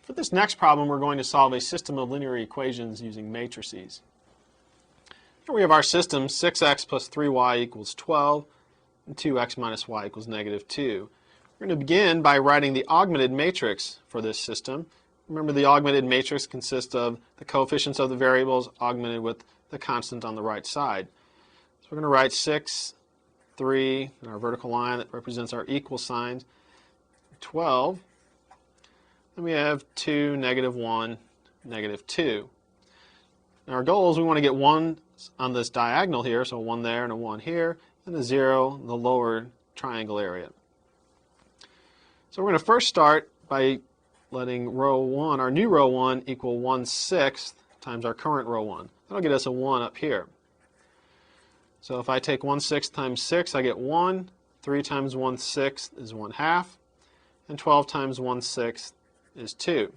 For this next problem, we're going to solve a system of linear equations using matrices. Here we have our system, 6x plus 3y equals 12, and 2x minus y equals negative 2. We're going to begin by writing the augmented matrix for this system. Remember, the augmented matrix consists of the coefficients of the variables augmented with the constant on the right side. So we're going to write 6, 3, and our vertical line that represents our equal signs, 12. Then we have 2, negative 1, negative 2. Now our goal is we want to get 1 on this diagonal here, so 1 there and a 1 here, and a 0 in the lower triangle area. So we're going to first start by letting row 1, our new row 1, equal 1/6 times our current row 1. That'll get us a 1 up here. So if I take 1/6 times 6, I get 1. 3 times 1/6 is 1/2. And 12 times 1/6 is 2.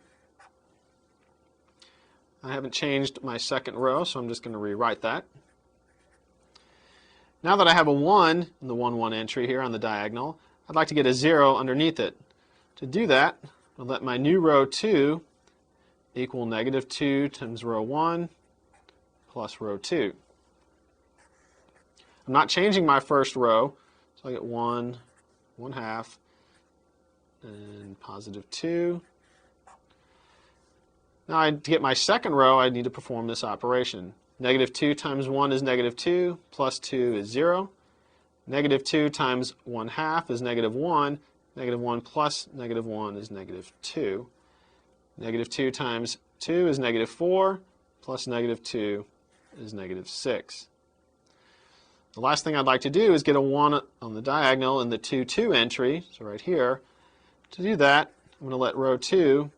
I haven't changed my second row, so I'm just going to rewrite that. Now that I have a 1 in the 1, 1 entry here on the diagonal, I'd like to get a 0 underneath it. To do that, I'll let my new row 2 equal negative 2 times row 1 plus row 2. I'm not changing my first row, so I get 1, 1/2, and positive 2. Now to get my second row, I need to perform this operation. Negative 2 times 1 is negative 2, plus 2 is 0. Negative 2 times 1/2 is negative 1. Negative 1 plus negative 1 is negative 2. Negative 2 times 2 is negative 4, plus negative 2 is negative 6. The last thing I'd like to do is get a 1 on the diagonal in the 2, 2 entry, so right here. To do that, I'm going to let row 2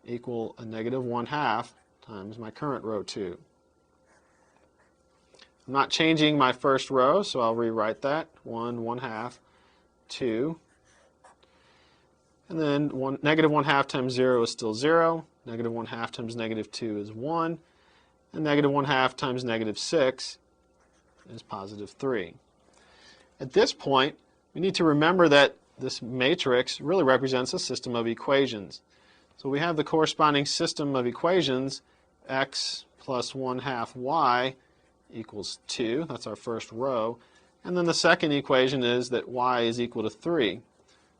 equal a negative 1/2 times my current row 2. I'm not changing my first row, so I'll rewrite that. 1, 1/2, 2. And then negative 1/2 times 0 is still 0. Negative 1/2 times negative 2 is 1. And negative 1/2 times negative 6 is positive 3. At this point, we need to remember that this matrix really represents a system of equations. So we have the corresponding system of equations, x plus 1/2 y equals 2. That's our first row. And then the second equation is that y is equal to 3.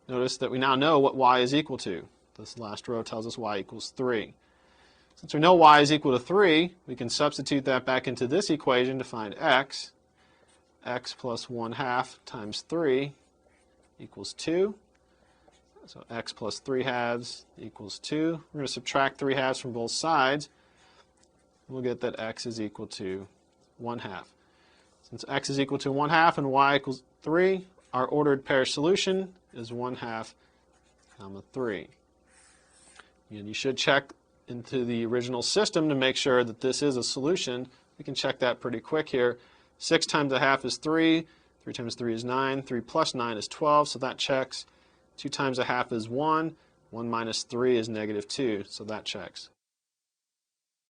Notice that we now know what y is equal to. This last row tells us y equals 3. Since we know y is equal to 3, we can substitute that back into this equation to find x. X plus 1/2 times 3 equals 2. So x plus 3/2 equals 2. We're going to subtract 3/2 from both sides. We'll get that x is equal to 1/2. Since x is equal to 1/2 and y equals 3, our ordered pair solution is 1/2, 3. And you should check into the original system to make sure that this is a solution. We can check that pretty quick here. 6 times 1/2 is 3. 3 times 3 is 9. 3 plus 9 is 12, so that checks. 2 times 1/2 is 1. 1 minus 3 is negative 2, so that checks.